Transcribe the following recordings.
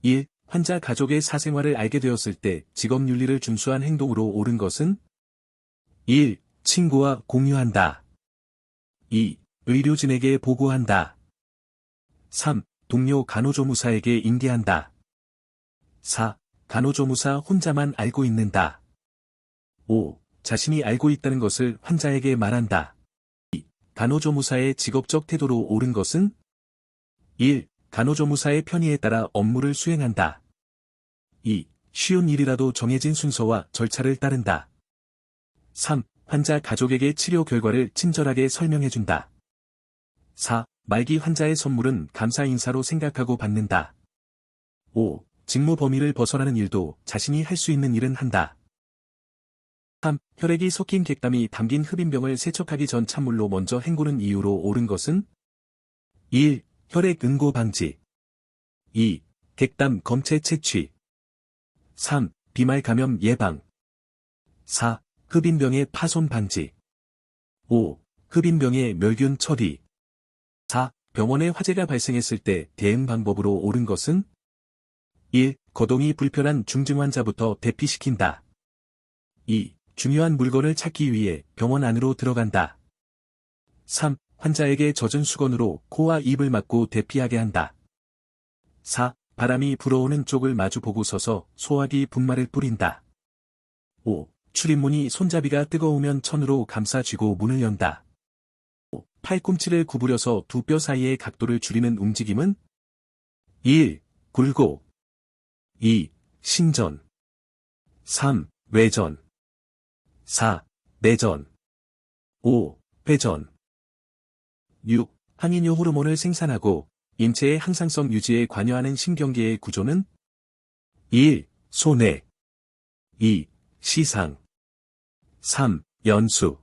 1. 환자 가족의 사생활을 알게 되었을 때 직업윤리를 준수한 행동으로 옳은 것은 1. 친구와 공유한다. 2. 의료진에게 보고한다. 3. 동료 간호조무사에게 인계한다. 4. 간호조무사 혼자만 알고 있는다. 5. 자신이 알고 있다는 것을 환자에게 말한다. 2. 간호조무사의 직업적 태도로 옳은 것은 1. 간호조무사의 편의에 따라 업무를 수행한다. 2. 쉬운 일이라도 정해진 순서와 절차를 따른다. 3. 환자 가족에게 치료 결과를 친절하게 설명해준다. 4. 말기 환자의 선물은 감사 인사로 생각하고 받는다. 5. 직무 범위를 벗어나는 일도 자신이 할 수 있는 일은 한다. 3. 혈액이 섞인 객담이 담긴 흡인병을 세척하기 전 찬물로 먼저 헹구는 이유로 옳은 것은 1. 혈액 응고 방지. 2. 객담 검체 채취. 3. 비말 감염 예방. 4. 흡인병의 파손 방지. 5. 흡인병의 멸균 처리. 4. 병원에 화재가 발생했을 때 대응 방법으로 옳은 것은 1. 거동이 불편한 중증 환자부터 대피시킨다. 2. 중요한 물건을 찾기 위해 병원 안으로 들어간다. 3. 환자에게 젖은 수건으로 코와 입을 막고 대피하게 한다. 4. 바람이 불어오는 쪽을 마주보고 서서 소화기 분말을 뿌린다. 5. 출입문이 손잡이가 뜨거우면 천으로 감싸 쥐고 문을 연다. 5. 팔꿈치를 구부려서 두 뼈 사이의 각도를 줄이는 움직임은 1. 굴곡. 2. 신전. 3. 외전. 4. 내전. 5. 회전. 6. 항인효 호르몬을 생산하고 인체의 항상성 유지에 관여하는 신경계의 구조는 1. 소뇌. 2. 시상. 3. 연수.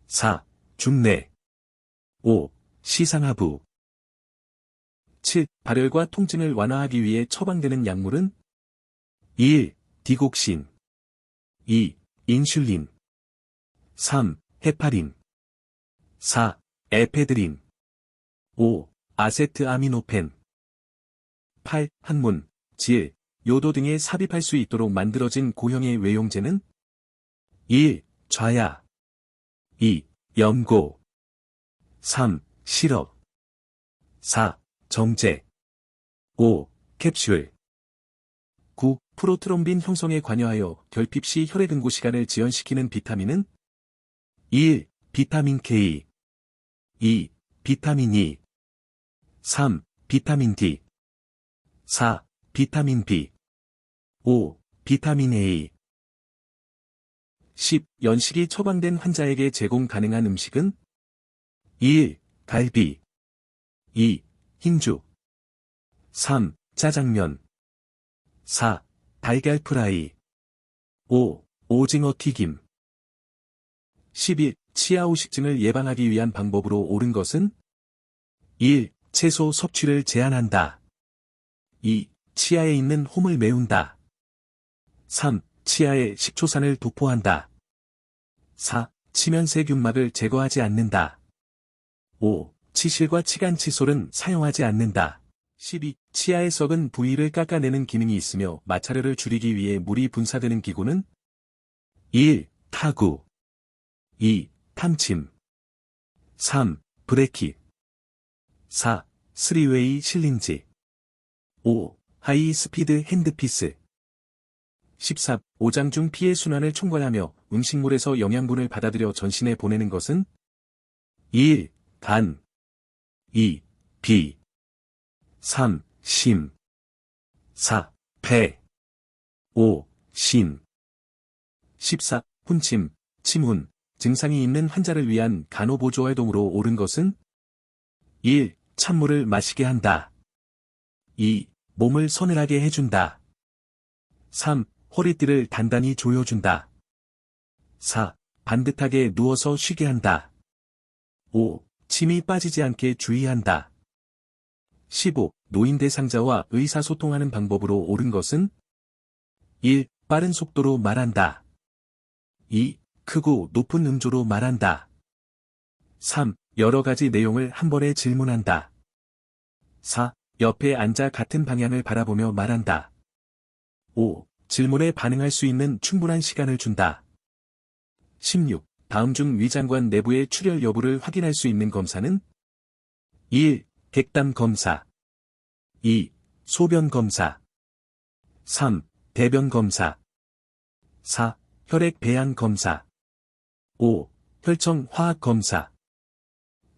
4. 중뇌. 5. 시상하부. 7. 발열과 통증을 완화하기 위해 처방되는 약물은 1. 디곡신. 2. 인슐린. 3. 헤파린. 4. 에페드린. 5. 아세트아미노펜. 8. 항문, 질, 요도 등에 삽입할 수 있도록 만들어진 고형의 외용제는 1. 좌야. 2. 염고. 3. 시럽. 4. 정제. 5. 캡슐. 9. 프로트롬빈 형성에 관여하여 결핍 시 혈액 응고 시간을 지연시키는 비타민은 1. 비타민 K. 2. 비타민 E. 3. 비타민 D. 4. 비타민 B. 5. 비타민 A. 10. 연식이 처방된 환자에게 제공 가능한 음식은 1. 갈비. 2. 흰죽. 3. 짜장면. 4. 달걀 프라이. 5. 오징어 튀김. 11. 치아 후식증을 예방하기 위한 방법으로 옳은 것은 1. 채소 섭취를 제한한다. 2. 치아에 있는 홈을 메운다. 3. 치아에 식초산을 도포한다. 4. 치면세균막을 제거하지 않는다. 5. 치실과 치간 칫솔은 사용하지 않는다. 12. 치아의 썩은 부위를 깎아내는 기능이 있으며 마찰열을 줄이기 위해 물이 분사되는 기구는 1. 타구. 2. 탐침. 3. 브레킷. 4. 스리웨이 실린지. 5. 하이 스피드 핸드피스. 13. 오장 중 피의 순환을 총괄하며 음식물에서 영양분을 받아들여 전신에 보내는 것은 1. 간. 2. 비. 3. 심. 4. 폐. 5. 신. 14. 훈침, 침훈, 증상이 있는 환자를 위한 간호보조활동으로 옳은 것은 1. 찬물을 마시게 한다. 2. 몸을 서늘하게 해준다. 3. 허리띠를 단단히 조여준다. 4. 반듯하게 누워서 쉬게 한다. 5. 침이 빠지지 않게 주의한다. 15. 노인 대상자와 의사소통하는 방법으로 옳은 것은 1. 빠른 속도로 말한다. 2. 크고 높은 음조로 말한다. 3. 여러 가지 내용을 한 번에 질문한다. 4. 옆에 앉아 같은 방향을 바라보며 말한다. 5. 질문에 반응할 수 있는 충분한 시간을 준다. 16. 다음 중 위장관 내부의 출혈 여부를 확인할 수 있는 검사는 1. 객담 검사 2. 소변 검사 3. 대변 검사 4. 혈액 배양 검사 5. 혈청 화학 검사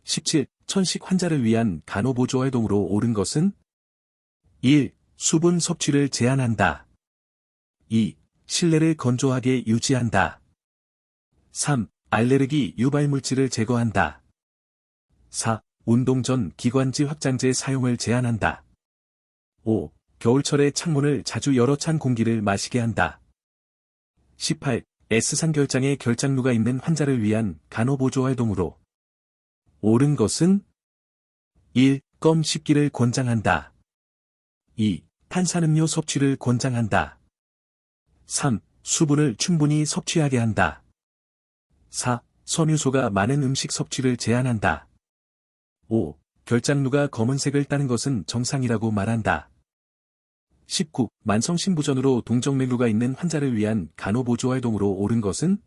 17. 천식 환자를 위한 간호보조 활동으로 옳은 것은 1. 수분 섭취를 제한한다. 2. 실내를 건조하게 유지한다. 3. 알레르기 유발물질을 제거한다. 4. 운동 전 기관지 확장제 사용을 제한한다. 5. 겨울철에 창문을 자주 열어 찬 공기를 마시게 한다. 18. S상 결장에 결장루가 있는 환자를 위한 간호보조 활동으로 옳은 것은 1. 껌 씹기를 권장한다. 2. 탄산음료 섭취를 권장한다. 3. 수분을 충분히 섭취하게 한다. 4. 섬유소가 많은 음식 섭취를 제한한다. 5. 결장루가 검은색을 따는 것은 정상이라고 말한다. 19. 만성신부전으로 동정맥루가 있는 환자를 위한 간호보조 활동으로 옳은 것은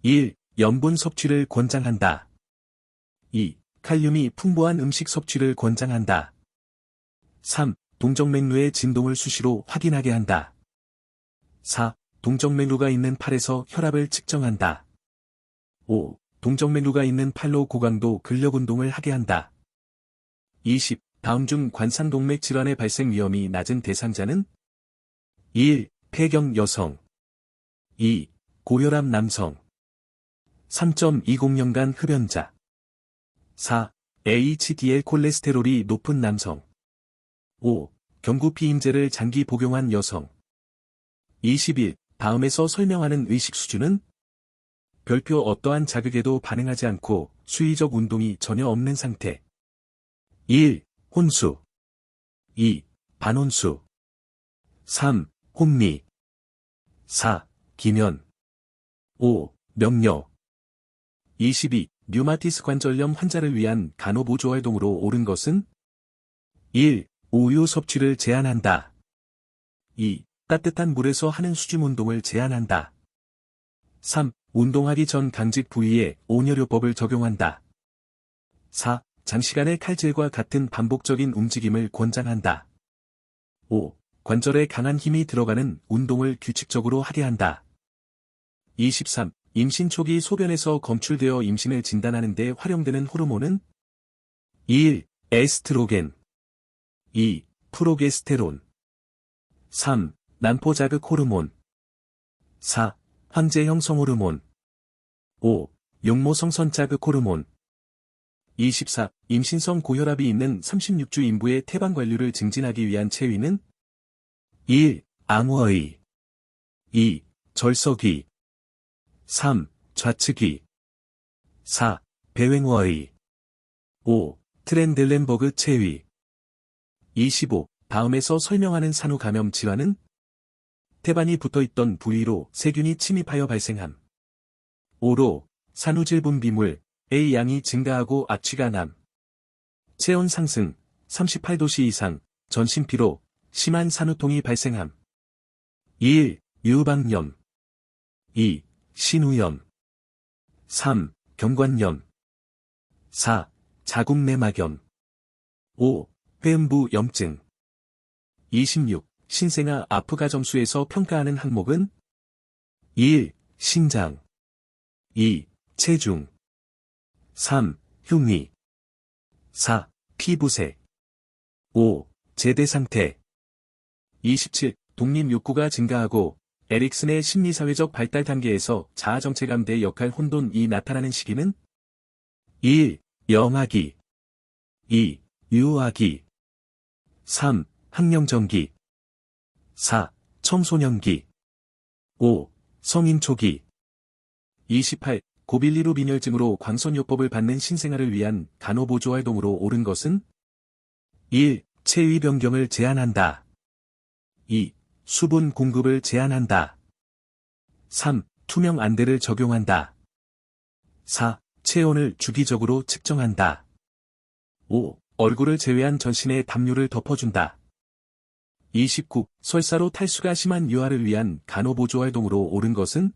1. 염분 섭취를 권장한다. 2. 칼륨이 풍부한 음식 섭취를 권장한다. 3. 동정맥루의 진동을 수시로 확인하게 한다. 4. 동정맥루가 있는 팔에서 혈압을 측정한다. 5. 동정맥루가 있는 팔로 고강도 근력운동을 하게 한다. 20. 다음 중 관상동맥 질환의 발생 위험이 낮은 대상자는 1. 폐경 여성 2. 고혈압 남성 3.20년간 흡연자 4. HDL 콜레스테롤이 높은 남성 5. 경구피임제를 장기 복용한 여성 21. 다음에서 설명하는 의식 수준은 별표 어떠한 자극에도 반응하지 않고 수의적 운동이 전혀 없는 상태 1. 혼수 2. 반혼수 3. 혼미 4. 기면 5. 명료 22. 류마티스 관절염 환자를 위한 간호보조 활동으로 옳은 것은 1. 우유 섭취를 제한한다. 2. 따뜻한 물에서 하는 수중 운동을 제한한다. 3. 운동하기 전 강직 부위에 온열요법을 적용한다. 4. 장시간의 칼질과 같은 반복적인 움직임을 권장한다. 5. 관절에 강한 힘이 들어가는 운동을 규칙적으로 하게 한다. 23. 임신 초기 소변에서 검출되어 임신을 진단하는 데 활용되는 호르몬은 1. 에스트로겐 2. 프로게스테론 3. 난포자극 호르몬 4. 황제 형성 호르몬 5. 용모성선 자극 호르몬 24. 임신성 고혈압이 있는 36주 인부의 태방 관리를 증진하기 위한 체위는 1. 앙어의 2. 절석위 3. 좌측위 4. 배횡어의 5. 트렌델렌버그 체위 25. 다음에서 설명하는 산후 감염 질환은 태반이 붙어있던 부위로 세균이 침입하여 발생함. 5로 산후질분 비물 A 양이 증가하고 악취가 남. 체온 상승 38도씨 이상 전신 피로 심한 산후통이 발생함. 1. 유방염 2. 신우염 3. 경관염 4. 자궁내막염 5. 회음부 염증 26. 신생아 아프가 점수에서 평가하는 항목은 1. 신장 2. 체중 3. 흉미 4. 피부색 5. 제대상태 27. 독립욕구가 증가하고 에릭슨의 심리사회적 발달 단계에서 자아정체감대 역할 혼돈이 나타나는 시기는 1. 영아기 2. 유아기 3. 학령정기 4. 청소년기 5. 성인 초기 28. 고빌리루빈혈증으로 광선요법을 받는 신생아를 위한 간호보조 활동으로 옳은 것은 1. 체위 변경을 제한한다. 2. 수분 공급을 제한한다. 3. 투명 안대를 적용한다. 4. 체온을 주기적으로 측정한다. 5. 얼굴을 제외한 전신에 담요를 덮어준다. 29. 설사로 탈수가 심한 유아를 위한 간호보조활동으로 옳은 것은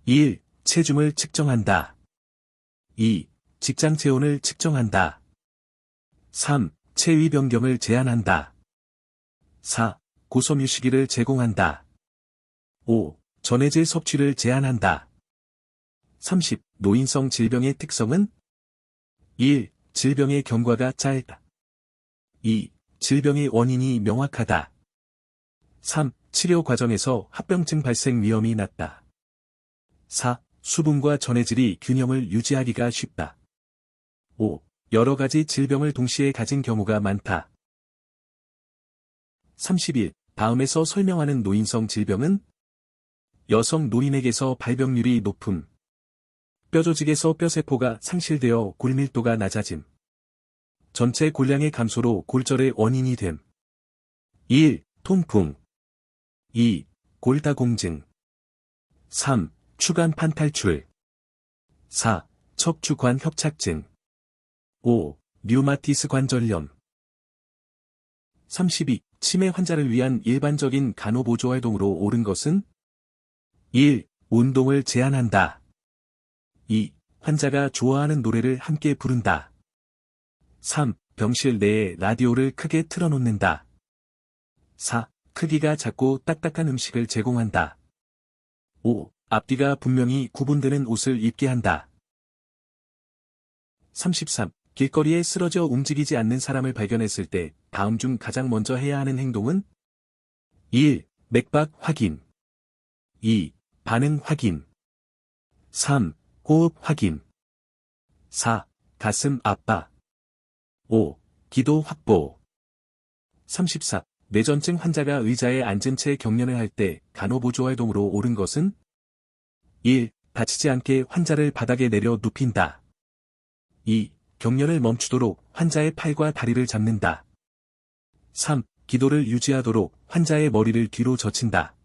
1. 체중을 측정한다. 2. 직장 체온을 측정한다. 3. 체위 변경을 제한한다. 4. 고섬유 식이를 제공한다. 5. 전해질 섭취를 제한한다. 30. 노인성 질병의 특성은 1. 질병의 경과가 짧다. 2. 질병의 원인이 명확하다. 3. 치료 과정에서 합병증 발생 위험이 낮다. 4. 수분과 전해질이 균형을 유지하기가 쉽다. 5. 여러 가지 질병을 동시에 가진 경우가 많다. 31. 다음에서 설명하는 노인성 질병은 여성 노인에게서 발병률이 높음. 뼈조직에서 뼈세포가 상실되어 골밀도가 낮아짐. 전체 골량의 감소로 골절의 원인이 됨. 1. 통풍. 2. 골다공증. 3. 추간판 탈출. 4. 척추관 협착증. 5. 류마티스 관절염. 32. 치매 환자를 위한 일반적인 간호보조활동으로 옳은 것은 1. 운동을 제한한다. 2. 환자가 좋아하는 노래를 함께 부른다. 3. 병실 내에 라디오를 크게 틀어놓는다. 4. 크기가 작고 딱딱한 음식을 제공한다. 5. 앞뒤가 분명히 구분되는 옷을 입게 한다. 33. 길거리에 쓰러져 움직이지 않는 사람을 발견했을 때 다음 중 가장 먼저 해야 하는 행동은 1. 맥박 확인. 2. 반응 확인. 3. 호흡 확인. 4. 가슴 압박. 5. 기도 확보. 34. 뇌전증 환자가 의자에 앉은 채 경련을 할 때 간호보조활동으로 옳은 것은 1. 다치지 않게 환자를 바닥에 내려 눕힌다. 2. 경련을 멈추도록 환자의 팔과 다리를 잡는다. 3. 기도를 유지하도록 환자의 머리를 뒤로 젖힌다.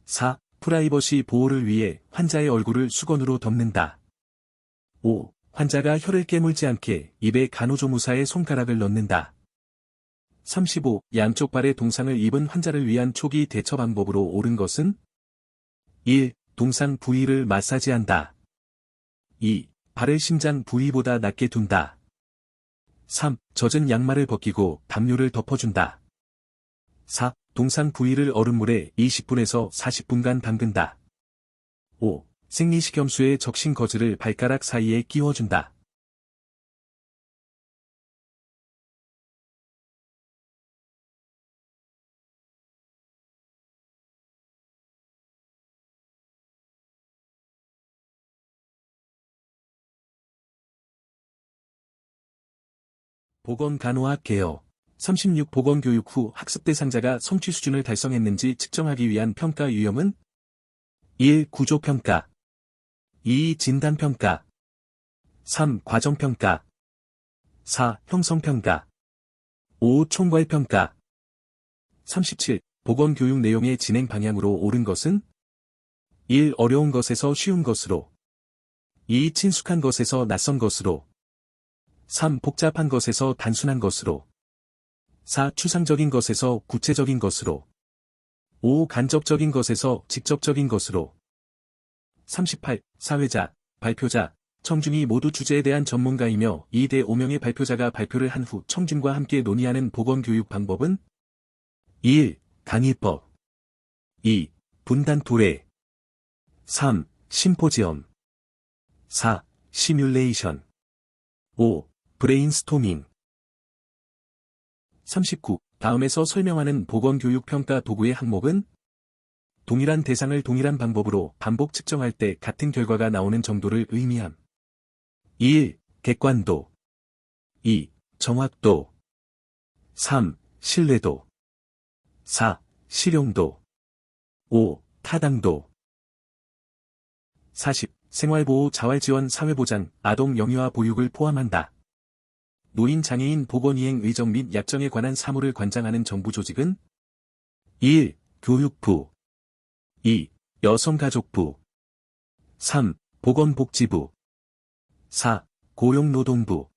4. 프라이버시 보호를 위해 환자의 얼굴을 수건으로 덮는다. 5. 환자가 혀를 깨물지 않게 입에 간호조무사의 손가락을 넣는다. 35. 양쪽 발에 동상을 입은 환자를 위한 초기 대처 방법으로 옳은 것은 1. 동상 부위를 마사지한다. 2. 발을 심장 부위보다 낮게 둔다. 3. 젖은 양말을 벗기고 담요를 덮어준다. 4. 동상 부위를 얼음물에 20분에서 40분간 담근다. 5. 생리식염수에 적신 거즈를 발가락 사이에 끼워준다. 보건간호학 개요. 36. 보건교육 후 학습 대상자가 성취 수준을 달성했는지 측정하기 위한 평가 유형은 1. 구조평가. 2. 진단평가. 3. 과정평가. 4. 형성평가. 5. 총괄평가. 37. 보건교육 내용의 진행 방향으로 옳은 것은 1. 어려운 것에서 쉬운 것으로. 2. 친숙한 것에서 낯선 것으로. 3. 복잡한 것에서 단순한 것으로. 4. 추상적인 것에서 구체적인 것으로. 5. 간접적인 것에서 직접적인 것으로. 38. 사회자, 발표자, 청중이 모두 주제에 대한 전문가이며 2대 5명의 발표자가 발표를 한 후 청중과 함께 논의하는 보건교육 방법은 1. 강의법. 2. 분단 토례. 3. 심포지엄. 4. 시뮬레이션. 5. 브레인스토밍. 39. 다음에서 설명하는 보건교육평가 도구의 항목은 동일한 대상을 동일한 방법으로 반복 측정할 때 같은 결과가 나오는 정도를 의미함. 1. 객관도. 2. 정확도. 3. 신뢰도. 4. 실용도. 5. 타당도. 40. 생활보호 자활지원 사회보장 아동 영유아 보육을 포함한다. 노인 장애인 보건이행 의정 및 약정에 관한 사무를 관장하는 정부 조직은 1. 교육부. 2. 여성가족부. 3. 보건복지부. 4. 고용노동부.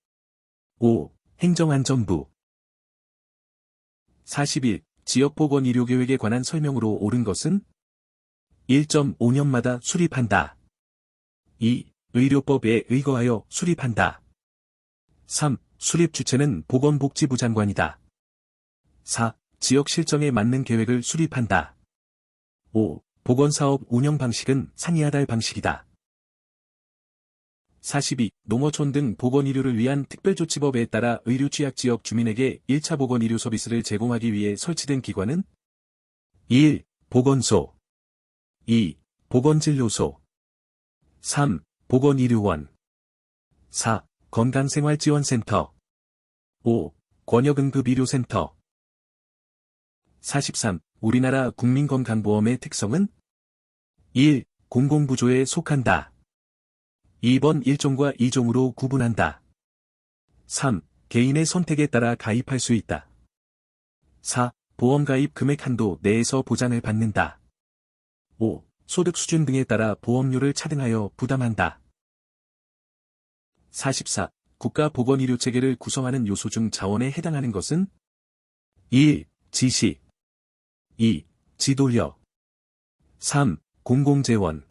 5. 행정안전부. 41. 지역보건의료계획에 관한 설명으로 옳은 것은 1.5년마다 수립한다. 2. 의료법에 의거하여 수립한다. 3. 수립 주체는 보건복지부 장관이다. 4. 지역 실정에 맞는 계획을 수립한다. 5. 보건사업 운영 방식은 상이하달 방식이다. 42. 농어촌 등 보건의료를 위한 특별조치법에 따라 의료취약지역 주민에게 1차 보건의료 서비스를 제공하기 위해 설치된 기관은 1. 보건소 2. 보건진료소 3. 보건의료원 4. 건강생활지원센터 5. 권역응급의료센터. 43. 우리나라 국민건강보험의 특성은 1. 공공부조에 속한다. 2번 1종과 2종으로 구분한다. 3. 개인의 선택에 따라 가입할 수 있다. 4. 보험 가입 금액 한도 내에서 보장을 받는다. 5. 소득 수준 등에 따라 보험료를 차등하여 부담한다. 44. 국가보건의료체계를 구성하는 요소 중 자원에 해당하는 것은 1. 지식 2. 지도력 3. 공공재원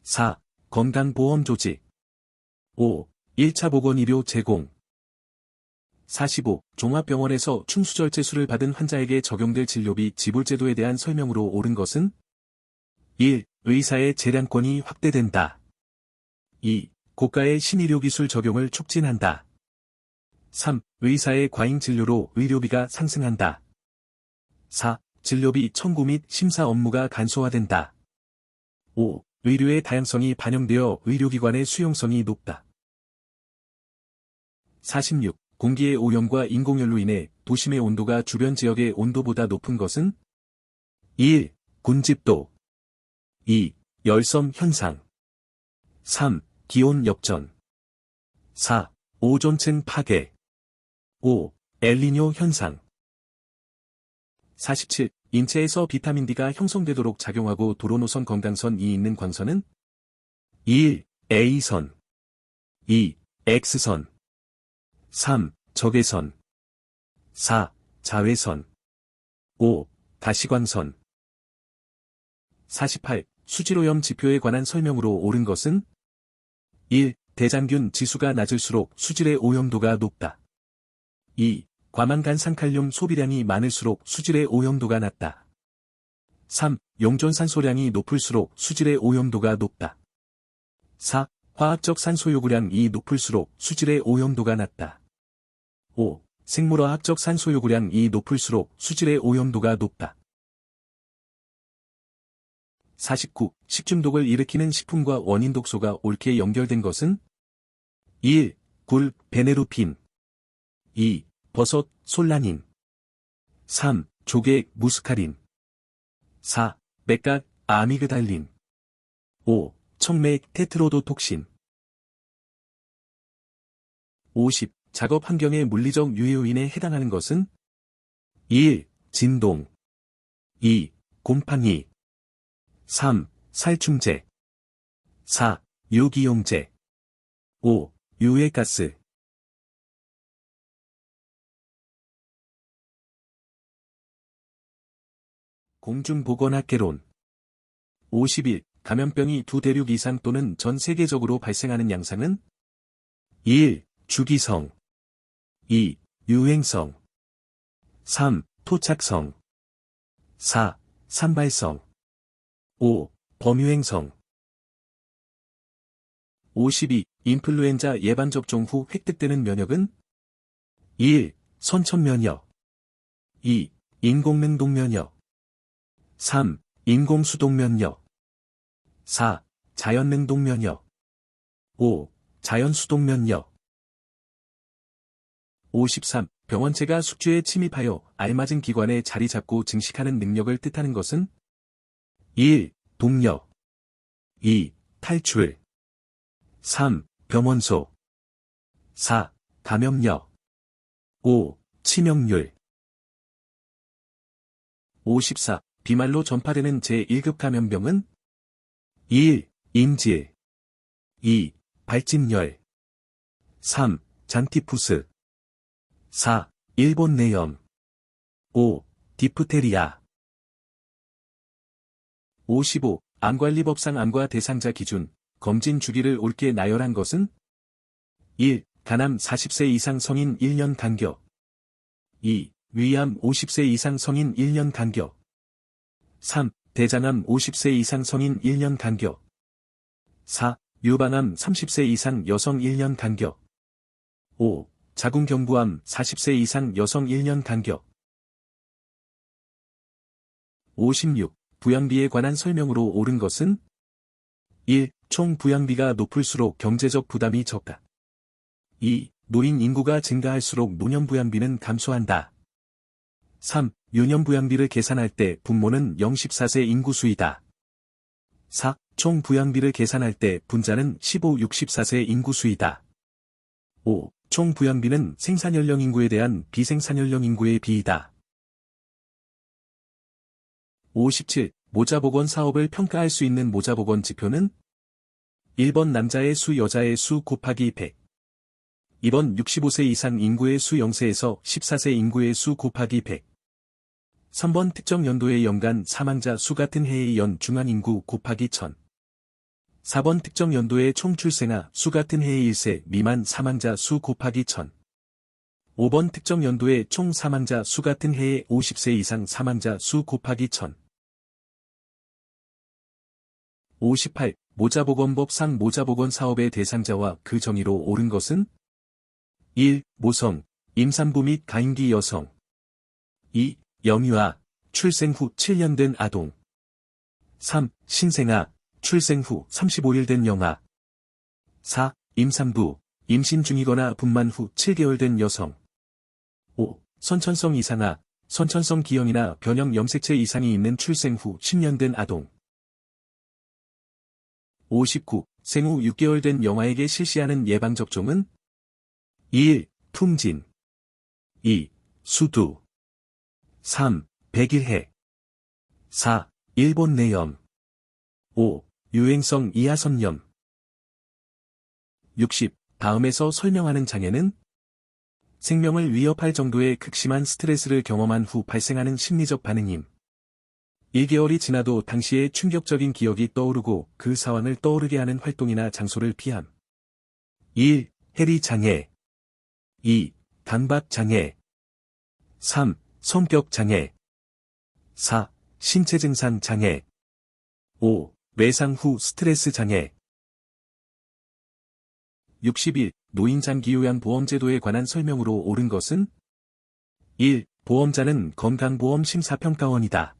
4. 건강보험조직 5. 1차 보건의료 제공. 45. 종합병원에서 충수절제수를 받은 환자에게 적용될 진료비 지불제도에 대한 설명으로 옳은 것은 1. 의사의 재량권이 확대된다. 2. 고가의 신의료기술 적용을 촉진한다. 3. 의사의 과잉 진료로 의료비가 상승한다. 4. 진료비 청구 및 심사 업무가 간소화된다. 5. 의료의 다양성이 반영되어 의료기관의 수용성이 높다. 46. 공기의 오염과 인공열로 인해 도심의 온도가 주변 지역의 온도보다 높은 것은 1. 군집도 2. 열섬 현상 3. 기온 역전 4. 오존층 파괴 5. 엘니뇨 현상. 47. 인체에서 비타민 D가 형성되도록 작용하고 도로노선 건강선이 있는 광선은 1. A선 2. X선 3. 적외선 4. 자외선 5. 가시광선. 48. 수질오염 지표에 관한 설명으로 옳은 것은 1. 대장균 지수가 낮을수록 수질의 오염도가 높다. 2. 과망간산칼륨 소비량이 많을수록 수질의 오염도가 낮다. 3. 용존산소량이 높을수록 수질의 오염도가 높다. 4. 화학적 산소 요구량이 높을수록 수질의 오염도가 낮다. 5. 생물화학적 산소 요구량이 높을수록 수질의 오염도가 높다. 49. 식중독을 일으키는 식품과 원인 독소가 옳게 연결된 것은 1. 굴, 베네루핀 2. 버섯, 솔라닌 3. 조개, 무스카린 4. 맥각, 아미그달린 5. 청맥, 테트로도톡신. 50. 작업 환경의 물리적 유해 요인에 해당하는 것은 1. 진동 2. 곰팡이 3. 살충제 4. 유기용제 5. 유해가스. 공중보건학개론. 51. 감염병이 두 대륙 이상 또는 전 세계적으로 발생하는 양상은 1. 주기성 2. 유행성 3. 토착성 4. 산발성 5. 범유행성. 52. 인플루엔자 예방접종 후 획득되는 면역은 1. 선천면역 2. 인공능동면역 3. 인공수동면역 4. 자연능동면역 5. 자연수동면역. 53. 병원체가 숙주에 침입하여 알맞은 기관에 자리 잡고 증식하는 능력을 뜻하는 것은 1. 동력 2. 탈출 3. 병원소 4. 감염력 5. 치명률. 54. 비말로 전파되는 제1급 감염병은 1. 임질 2. 발진열 3. 잔티푸스 4. 일본 뇌염. 5. 디프테리아. 55. 암관리법상 암과 대상자 기준, 검진 주기를 옳게 나열한 것은 1. 간암 40세 이상 성인 1년 간격. 2. 위암 50세 이상 성인 1년 간격. 3. 대장암 50세 이상 성인 1년 간격. 4. 유방암 30세 이상 여성 1년 간격. 5. 자궁경부암 40세 이상 여성 1년 간격. 56. 부양비에 관한 설명으로 옳은 것은 1. 총 부양비가 높을수록 경제적 부담이 적다. 2. 노인 인구가 증가할수록 노년 부양비는 감소한다. 3. 유년 부양비를 계산할 때 분모는 0-14세 인구수이다. 4. 총 부양비를 계산할 때 분자는 15-64세 인구수이다. 5. 총 부양비는 생산연령 인구에 대한 비생산연령 인구의 비이다. 57. 모자보건 사업을 평가할 수 있는 모자보건 지표는 1번 남자의 수 여자의 수 곱하기 100. 2번 65세 이상 인구의 수 0세에서 14세 인구의 수 곱하기 100. 3번 특정 연도의 연간 사망자 수 같은 해의 연 중앙인구 곱하기 1000. 4번 특정 연도의 총 출생아 수 같은 해의 1세 미만 사망자 수 곱하기 1000. 5번 특정 연도의 총 사망자 수 같은 해의 50세 이상 사망자 수 곱하기 1000. 58. 모자보건법상 모자보건 사업의 대상자와 그 정의로 옳은 것은 1. 모성, 임산부 및 가임기 여성. 2. 영유아, 출생 후 7년 된 아동. 3. 신생아, 출생 후 35일 된 영아. 4. 임산부, 임신 중이거나 분만 후 7개월 된 여성. 5. 선천성 이상아, 선천성 기형이나 변형 염색체 이상이 있는 출생 후 10년 된 아동. 59. 생후 6개월 된 영아에게 실시하는 예방접종은 1. 품진. 2. 수두. 3. 백일해. 4. 일본 뇌염. 5. 유행성 이하선염. 60. 다음에서 설명하는 장애는 생명을 위협할 정도의 극심한 스트레스를 경험한 후 발생하는 심리적 반응임. 1개월이 지나도 당시의 충격적인 기억이 떠오르고 그 상황을 떠오르게 하는 활동이나 장소를 피함. 1. 해리 장애. 2. 강박 장애. 3. 성격 장애. 4. 신체 증상 장애. 5. 외상 후 스트레스 장애. 61. 노인장기요양보험제도에 관한 설명으로 옳은 것은 1. 보험자는 건강보험심사평가원이다.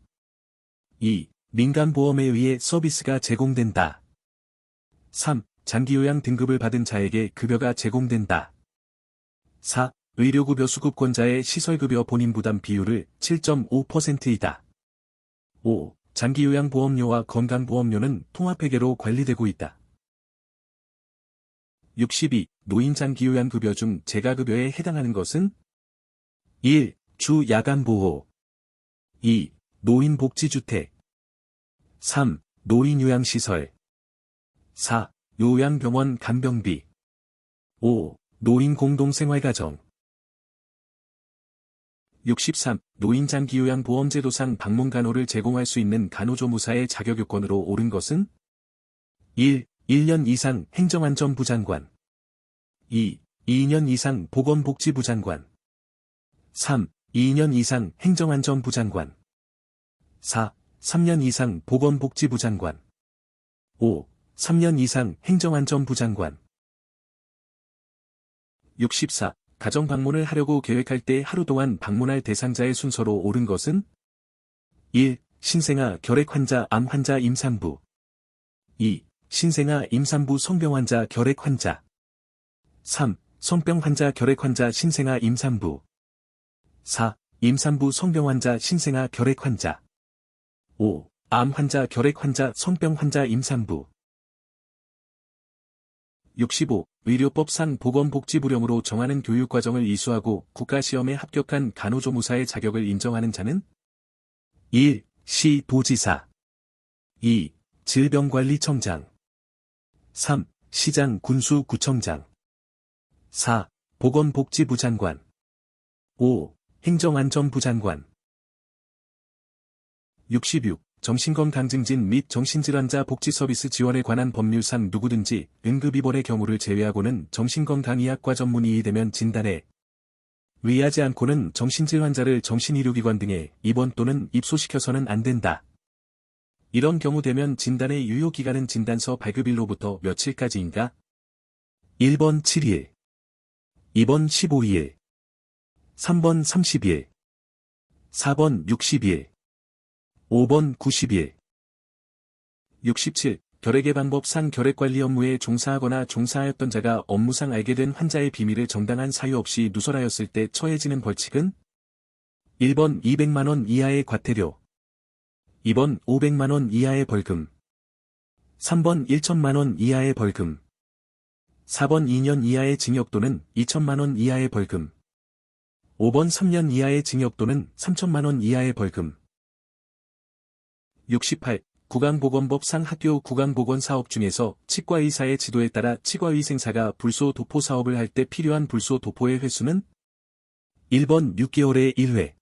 2. 민간보험에 의해 서비스가 제공된다. 3. 장기요양 등급을 받은 자에게 급여가 제공된다. 4. 의료급여 수급권자의 시설급여 본인부담 비율을 7.5%이다. 5. 장기요양보험료와 건강보험료는 통합회계로 관리되고 있다. 62. 노인장기요양급여 중 재가급여에 해당하는 것은 1. 주 야간보호. 2. 노인복지주택. 3. 노인요양시설. 4. 요양병원 간병비. 5. 노인공동생활가정. 63. 노인장기요양보험제도상 방문간호를 제공할 수 있는 간호조무사의 자격요건으로 옳은 것은 1. 1년 이상 행정안전부 장관. 2. 2년 이상 보건복지부 장관. 3. 2년 이상 행정안전부 장관. 4. 3년 이상 보건복지부 장관. 5. 3년 이상 행정안전부 장관. 64. 가정방문을 하려고 계획할 때 하루 동안 방문할 대상자의 순서로 옳은 것은 1. 신생아 결핵환자 암환자 임산부. 2. 신생아 임산부 성병환자 결핵환자. 3. 성병환자 결핵환자 신생아 임산부. 4. 임산부 성병환자 신생아 결핵환자. 5. 암환자 결핵환자 성병환자 임산부. 65. 의료법상 보건복지부령으로 정하는 교육과정을 이수하고 국가시험에 합격한 간호조무사의 자격을 인정하는 자는 1. 시도지사. 2. 질병관리청장. 3. 시장 군수구청장. 4. 보건복지부 장관. 5. 행정안전부 장관. 66. 정신건강 증진 및 정신질환자 복지 서비스 지원에 관한 법률상 누구든지 응급입원의 경우를 제외하고는 정신건강의학과 전문의이 되면 진단에 의하지 않고는 정신질 환자를 정신의료기관 등에 입원 또는 입소시켜서는 안 된다. 이런 경우 되면 진단의 유효기간은 진단서 발급일로부터 며칠까지인가? 1번 7일, 2번 15일, 3번 30일, 4번 60일, 5번 90일. 67. 결핵의 방법상 결핵관리 업무에 종사하거나 종사하였던 자가 업무상 알게 된 환자의 비밀을 정당한 사유 없이 누설하였을 때 처해지는 벌칙은? 1번 200만원 이하의 과태료, 2번 500만원 이하의 벌금, 3번 1천만원 이하의 벌금, 4번 2년 이하의 징역 또는 2천만원 이하의 벌금, 5번 3년 이하의 징역 또는 3천만원 이하의 벌금. 68. 국강보건법상 학교 국강보건 사업 중에서 치과의사의 지도에 따라 치과위생사가 불소 도포 사업을 할 때 필요한 불소 도포의 횟수는? 1번 6개월에 1회,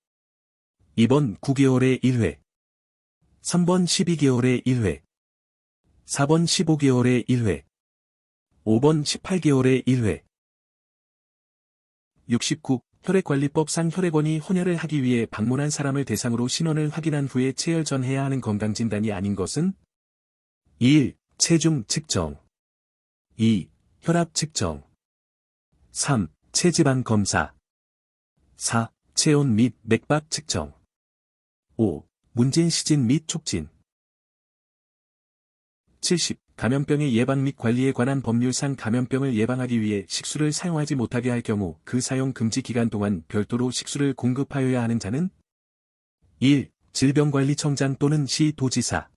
2번 9개월에 1회, 3번 12개월에 1회, 4번 15개월에 1회, 5번 18개월에 1회. 69. 혈액관리법상 혈액원이 혼혈을 하기 위해 방문한 사람을 대상으로 신원을 확인한 후에 체열 전해야 하는 건강진단이 아닌 것은? 1. 체중 측정, 2. 혈압 측정, 3. 체지방 검사, 4. 체온 및 맥박 측정, 5. 문진 시진 및 촉진. 70. 감염병의 예방 및 관리에 관한 법률상 감염병을 예방하기 위해 식수를 사용하지 못하게 할 경우 그 사용 금지 기간 동안 별도로 식수를 공급하여야 하는 자는? 1. 질병관리청장 또는 시도지사,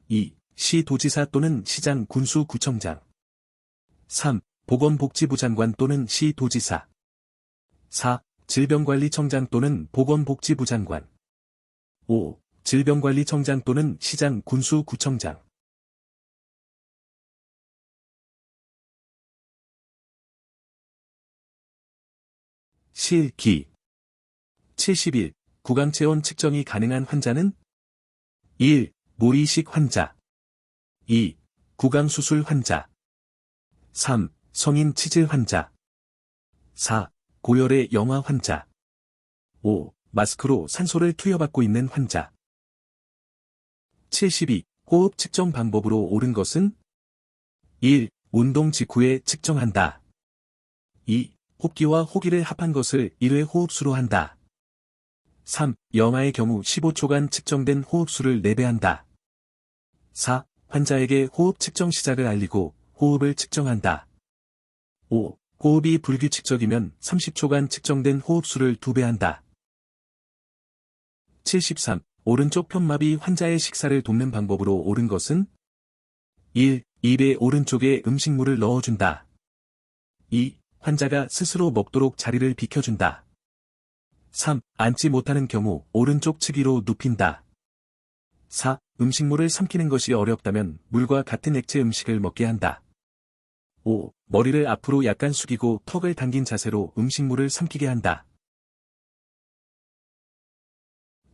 2. 시도지사 또는 시장 군수구청장, 3. 보건복지부 장관 또는 시도지사, 4. 질병관리청장 또는 보건복지부 장관, 5. 질병관리청장 또는 시장 군수구청장. 실기. 71. 구강체온 측정이 가능한 환자는? 1. 무의식 환자, 2. 구강수술 환자, 3. 성인 치질 환자, 4. 고열의 영아 환자, 5. 마스크로 산소를 투여받고 있는 환자. 72. 호흡 측정 방법으로 옳은 것은? 1. 운동 직후에 측정한다. 2. 호흡기와 호기를 합한 것을 1회 호흡수로 한다. 3. 영아의 경우 15초간 측정된 호흡수를 4배한다. 4. 환자에게 호흡 측정 시작을 알리고 호흡을 측정한다. 5. 호흡이 불규칙적이면 30초간 측정된 호흡수를 2배한다. 73. 오른쪽 편마비 환자의 식사를 돕는 방법으로 옳은 것은? 1. 입에 오른쪽에 음식물을 넣어준다. 2. 환자가 스스로 먹도록 자리를 비켜준다. 3. 앉지 못하는 경우 오른쪽 측위로 눕힌다. 4. 음식물을 삼키는 것이 어렵다면 물과 같은 액체 음식을 먹게 한다. 5. 머리를 앞으로 약간 숙이고 턱을 당긴 자세로 음식물을 삼키게 한다.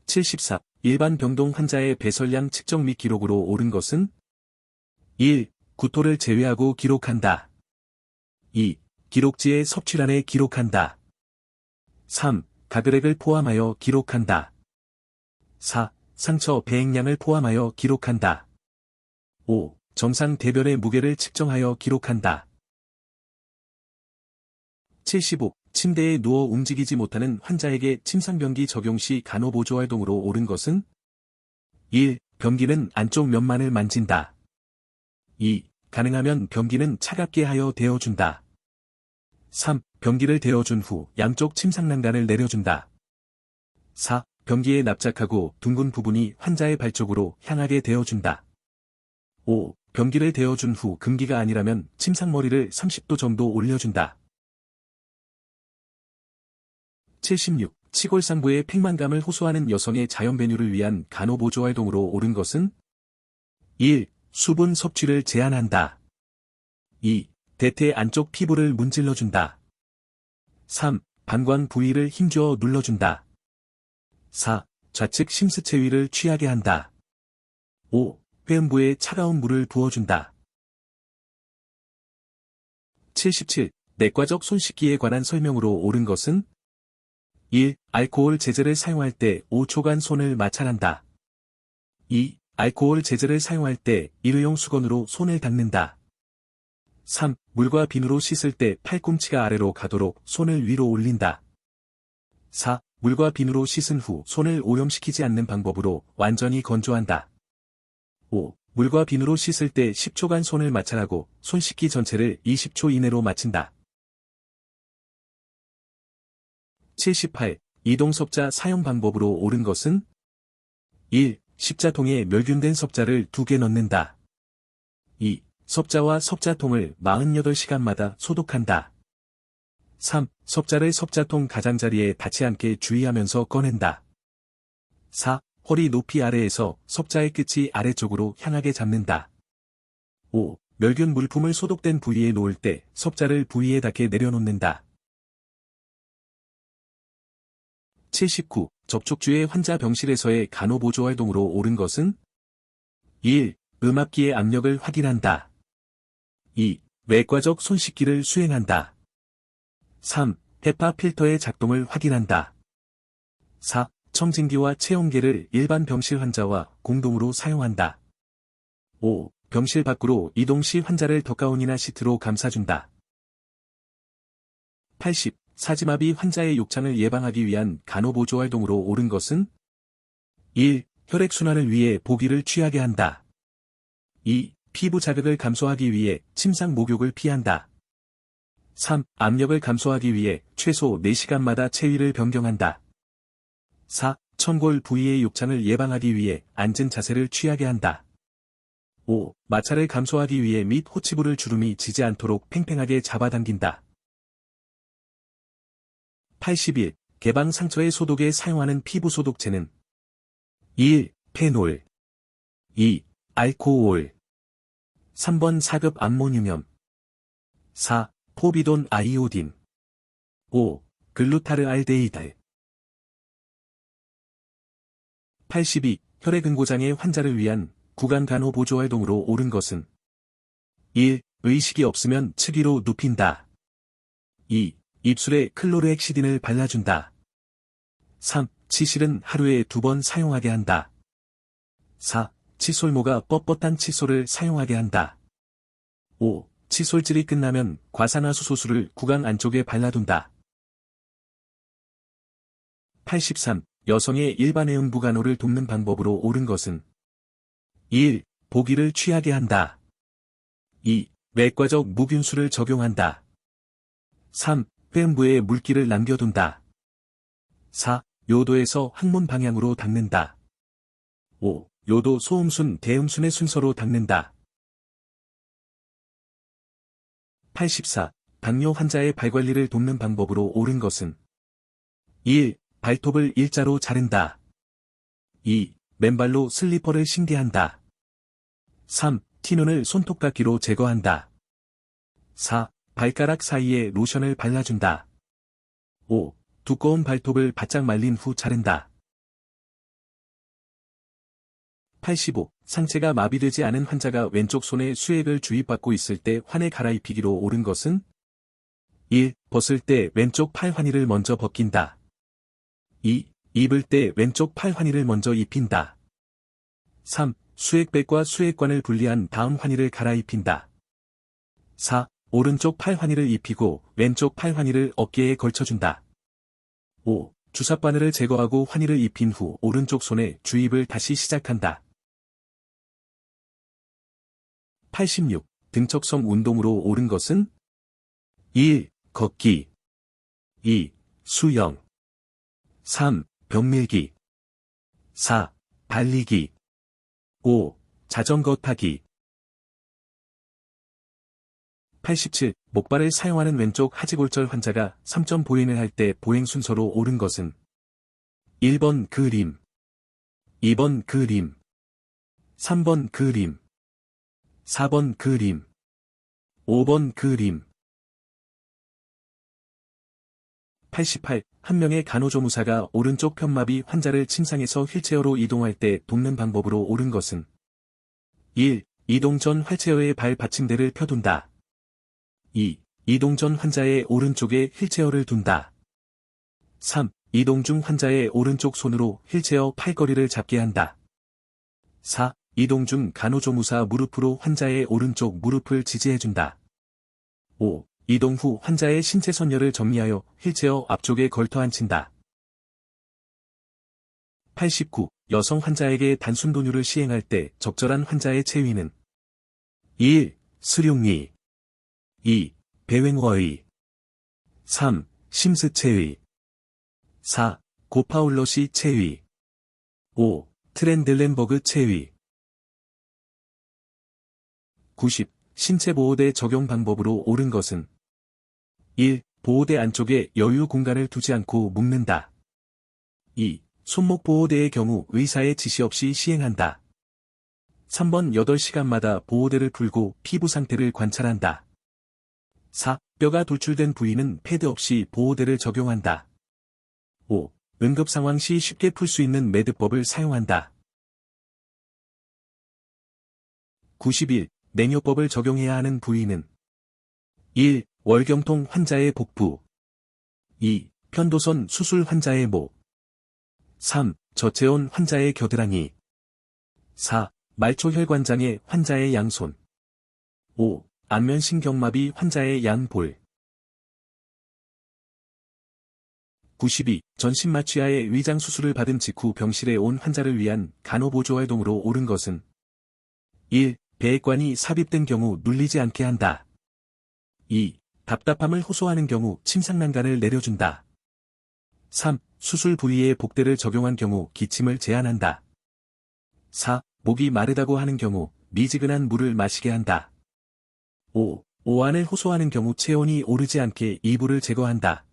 74. 일반 병동 환자의 배설량 측정 및 기록으로 옳은 것은? 1. 구토를 제외하고 기록한다. 2. 기록지의 섭취란에 기록한다. 3. 가글액을 포함하여 기록한다. 4. 상처 배행량을 포함하여 기록한다. 5. 정상 대변의 무게를 측정하여 기록한다. 75. 침대에 누워 움직이지 못하는 환자에게 침상변기 적용 시 간호보조활동으로 옳은 것은? 1. 변기는 안쪽 면만을 만진다. 2. 가능하면 변기는 차갑게 하여 데워준다. 3. 변기를 데워준 후 양쪽 침상난간을 내려준다. 4. 변기에 납작하고 둥근 부분이 환자의 발 쪽으로 향하게 데워준다. 5. 변기를 데워준 후 금기가 아니라면 침상머리를 30도 정도 올려준다. 76. 치골상부의 팽만감을 호소하는 여성의 자연배뇨를 위한 간호보조활동으로 옳은 것은? 1. 수분 섭취를 제한한다. 2. 대퇴 안쪽 피부를 문질러준다. 3. 방광 부위를 힘주어 눌러준다. 4. 좌측 심스체위를 취하게 한다. 5. 회음부에 차가운 물을 부어준다. 77. 내과적 손 씻기에 관한 설명으로 옳은 것은 1. 알코올 제제를 사용할 때 5초간 손을 마찰한다. 2. 알코올 제제를 사용할 때 일회용 수건으로 손을 닦는다. 3. 물과 비누로 씻을 때 팔꿈치가 아래로 가도록 손을 위로 올린다. 4. 물과 비누로 씻은 후 손을 오염시키지 않는 방법으로 완전히 건조한다. 5. 물과 비누로 씻을 때 10초간 손을 마찰하고 손 씻기 전체를 20초 이내로 마친다. 78. 이동섭자 사용 방법으로 옳은 것은 1. 십자통에 멸균된 섭자를 2개 넣는다. 2. 섭자와 섭자통을 48시간마다 소독한다. 3. 섭자를 섭자통 가장자리에 닿지 않게 주의하면서 꺼낸다. 4. 허리 높이 아래에서 섭자의 끝이 아래쪽으로 향하게 잡는다. 5. 멸균 물품을 소독된 부위에 놓을 때 섭자를 부위에 닿게 내려놓는다. 79. 접촉주의 환자 병실에서의 간호보조 활동으로 옳은 것은 1. 음압기의 압력을 확인한다. 2. 외과적 손 씻기를 수행한다. 3. 헤파 필터의 작동을 확인한다. 4. 청진기와 체온계를 일반 병실 환자와 공동으로 사용한다. 5. 병실 밖으로 이동 시 환자를 덧가운이나 시트로 감싸준다. 80. 사지마비 환자의 욕창을 예방하기 위한 간호보조 활동으로 옳은 것은 1. 혈액순환을 위해 보기를 취하게 한다. 2. 피부 자극을 감소하기 위해 침상 목욕을 피한다. 3. 압력을 감소하기 위해 최소 4시간마다 체위를 변경한다. 4. 천골 부위의 욕창을 예방하기 위해 앉은 자세를 취하게 한다. 5. 마찰을 감소하기 위해 및 호치부를 주름이 지지 않도록 팽팽하게 잡아당긴다. 81. 개방 상처의 소독에 사용하는 피부 소독제는 1. 페놀 2. 알코올 3번 4급 암모늄염 4. 포비돈 아이오딘 5. 글루타르알데히드 82. 혈액응고장애 환자를 위한 구강 간호 보조 활동으로 옳은 것은 1. 의식이 없으면 측위로 눕힌다. 2. 입술에 클로르헥시딘을 발라준다. 3. 치실은 하루에 2번 사용하게 한다. 4. 칫솔모가 뻣뻣한 칫솔을 사용하게 한다. 5. 칫솔질이 끝나면 과산화수소수를 구강 안쪽에 발라둔다. 83. 여성의 일반 해음부 간호를 돕는 방법으로 옳은 것은 1. 보기를 취하게 한다. 2. 외과적 무균수를 적용한다. 3. 회음부에 물기를 남겨둔다. 4. 요도에서 항문 방향으로 닦는다. 5. 요도 소음순 대음순의 순서로 닦는다. 84. 당뇨 환자의 발관리를 돕는 방법으로 옳은 것은 1. 발톱을 일자로 자른다. 2. 맨발로 슬리퍼를 신게 한다. 3. 티눈을 손톱깎이로 제거한다. 4. 발가락 사이에 로션을 발라준다. 5. 두꺼운 발톱을 바짝 말린 후 자른다. 85. 상체가 마비되지 않은 환자가 왼쪽 손에 수액을 주입받고 있을 때 환에 갈아입히기로 옳은 것은 1. 벗을 때 왼쪽 팔 환희를 먼저 벗긴다. 2. 입을 때 왼쪽 팔 환희를 먼저 입힌다. 3. 수액백과 수액관을 분리한 다음 환희를 갈아입힌다. 4. 오른쪽 팔 환희를 입히고 왼쪽 팔 환희를 어깨에 걸쳐준다. 5. 주삿바늘을 제거하고 환희를 입힌 후 오른쪽 손에 주입을 다시 시작한다. 86. 등척성 운동으로 옳은 것은 1. 걷기 2. 수영 3. 벽 밀기 4. 달리기 5. 자전거 타기 87. 목발을 사용하는 왼쪽 하지골절 환자가 3점 보행을 할 때 보행 순서로 옳은 것은 1번 그림 2번 그림 3번 그림 4번 그림 5번 그림 88. 한 명의 간호조무사가 오른쪽 편마비 환자를 침상에서 휠체어로 이동할 때 돕는 방법으로 옳은 것은 1. 이동 전 휠체어의 발 받침대를 펴둔다. 2. 이동 전 환자의 오른쪽에 휠체어를 둔다. 3. 이동 중 환자의 오른쪽 손으로 휠체어 팔걸이를 잡게 한다. 4. 이동 중 간호조무사 무릎으로 환자의 오른쪽 무릎을 지지해준다. 5. 이동 후 환자의 신체 선열을 정리하여 휠체어 앞쪽에 걸터 앉힌다. 89. 여성 환자에게 단순 돈유를 시행할 때 적절한 환자의 체위는 1. 수룡위 2. 배횡어의 3. 심스 체위 4. 고파울러시 체위 5. 트렌들렌버그 체위 90. 신체 보호대 적용 방법으로 옳은 것은 1. 보호대 안쪽에 여유 공간을 두지 않고 묶는다. 2. 손목 보호대의 경우 의사의 지시 없이 시행한다. 3번 8시간마다 보호대를 풀고 피부 상태를 관찰한다. 4. 뼈가 돌출된 부위는 패드 없이 보호대를 적용한다. 5. 응급 상황 시 쉽게 풀 수 있는 매듭법을 사용한다. 91. 냉요법을 적용해야 하는 부위는 1. 월경통 환자의 복부 2. 편도선 수술 환자의 목 3. 저체온 환자의 겨드랑이 4. 말초혈관장애 환자의 양손 5. 안면신경마비 환자의 양볼 92. 전신마취하의 위장 수술을 받은 직후 병실에 온 환자를 위한 간호보조활동으로 옳은 것은 1. 배액관이 삽입된 경우 눌리지 않게 한다. 2. 답답함을 호소하는 경우 침상난간을 내려준다. 3. 수술 부위에 복대를 적용한 경우 기침을 제한한다. 4. 목이 마르다고 하는 경우 미지근한 물을 마시게 한다. 5. 오한을 호소하는 경우 체온이 오르지 않게 이불을 제거한다.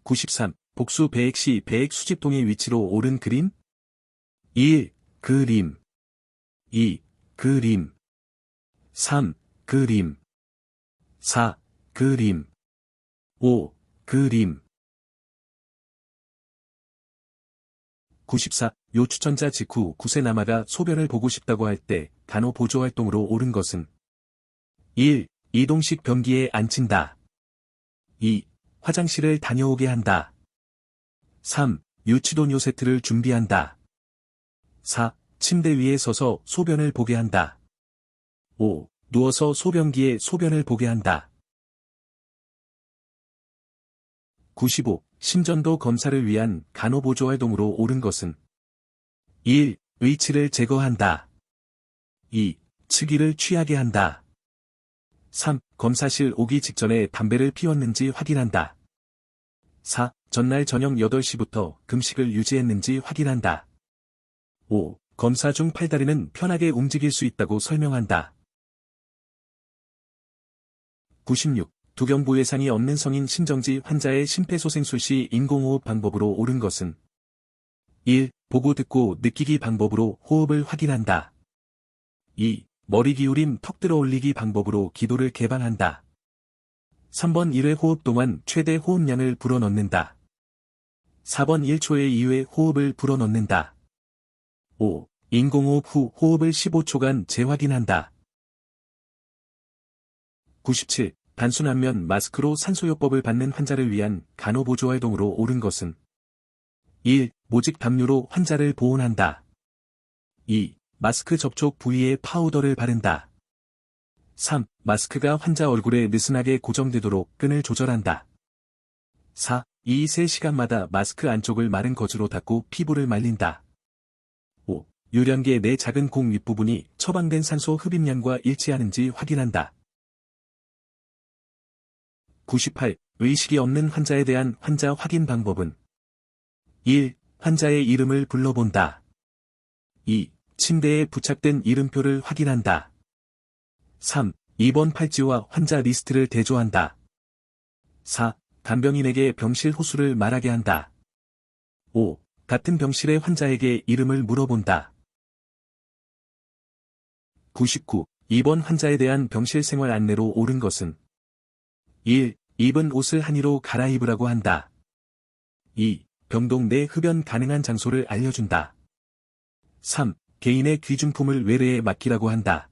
93. 복수 배액 시 배액 수집동의 위치로 옳은 그림 1. 그림 2. 그림 3. 그림 4. 그림 5. 그림 94. 요추천자 직후 구세남아가 소변을 보고 싶다고 할 때 간호보조활동으로 옳은 것은 1. 이동식 변기에 앉힌다. 2. 화장실을 다녀오게 한다. 3. 유치도뇨 세트를 준비한다. 4. 침대 위에 서서 소변을 보게 한다. 5. 누워서 소변기에 소변을 보게 한다. 95. 심전도 검사를 위한 간호보조활동으로 옳은 것은 1. 의치를 제거한다. 2. 측이를 취하게 한다. 3. 검사실 오기 직전에 담배를 피웠는지 확인한다. 4. 전날 저녁 8시부터 금식을 유지했는지 확인한다. 5. 검사 중 팔다리는 편하게 움직일 수 있다고 설명한다. 96. 두경부 예상이 없는 성인 심정지 환자의 심폐소생술 시 인공호흡 방법으로 옳은 것은 1. 보고 듣고 느끼기 방법으로 호흡을 확인한다. 2. 머리 기울임 턱 들어 올리기 방법으로 기도를 개방한다. 3번 1회 호흡 동안 최대 호흡량을 불어넣는다. 4번 1초의 2회 호흡을 불어넣는다. 5. 인공호흡 후 호흡을 15초간 재확인한다. 97. 단순 안면 마스크로 산소요법을 받는 환자를 위한 간호보조활동으로 옳은 것은 1. 모직 담요로 환자를 보온한다. 2. 마스크 접촉 부위에 파우더를 바른다. 3. 마스크가 환자 얼굴에 느슨하게 고정되도록 끈을 조절한다. 4. 2-3시간마다 마스크 안쪽을 마른 거즈로 닦고 피부를 말린다. 5. 유량계 내 작은 공 윗부분이 처방된 산소 흡입량과 일치하는지 확인한다. 98. 의식이 없는 환자에 대한 환자 확인 방법은 1. 환자의 이름을 불러본다. 2. 침대에 부착된 이름표를 확인한다. 3. 입원 팔찌와 환자 리스트를 대조한다. 4. 간병인에게 병실 호수를 말하게 한다. 5. 같은 병실의 환자에게 이름을 물어본다. 99. 입원 환자에 대한 병실 생활 안내로 옳은 것은 1. 입은 옷을 한이로 갈아입으라고 한다. 2. 병동 내 흡연 가능한 장소를 알려준다. 3. 개인의 귀중품을 외래에 맡기라고 한다.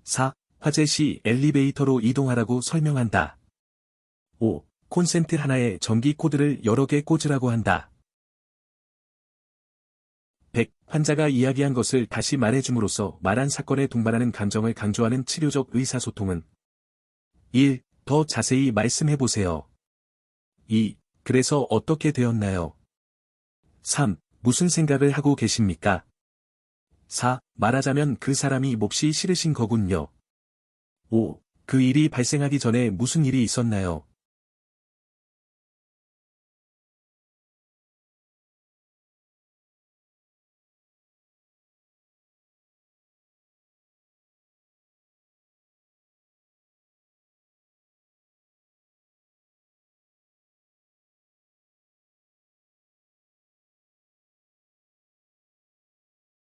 4. 화재 시 엘리베이터로 이동하라고 설명한다. 5. 콘센트 하나에 전기 코드를 여러 개 꽂으라고 한다. 100. 환자가 이야기한 것을 다시 말해줌으로써 말한 사건에 동반하는 감정을 강조하는 치료적 의사소통은 1. 더 자세히 말씀해보세요. 2. 그래서 어떻게 되었나요? 3. 무슨 생각을 하고 계십니까? 4. 말하자면 그 사람이 몹시 싫으신 거군요. 5. 그 일이 발생하기 전에 무슨 일이 있었나요?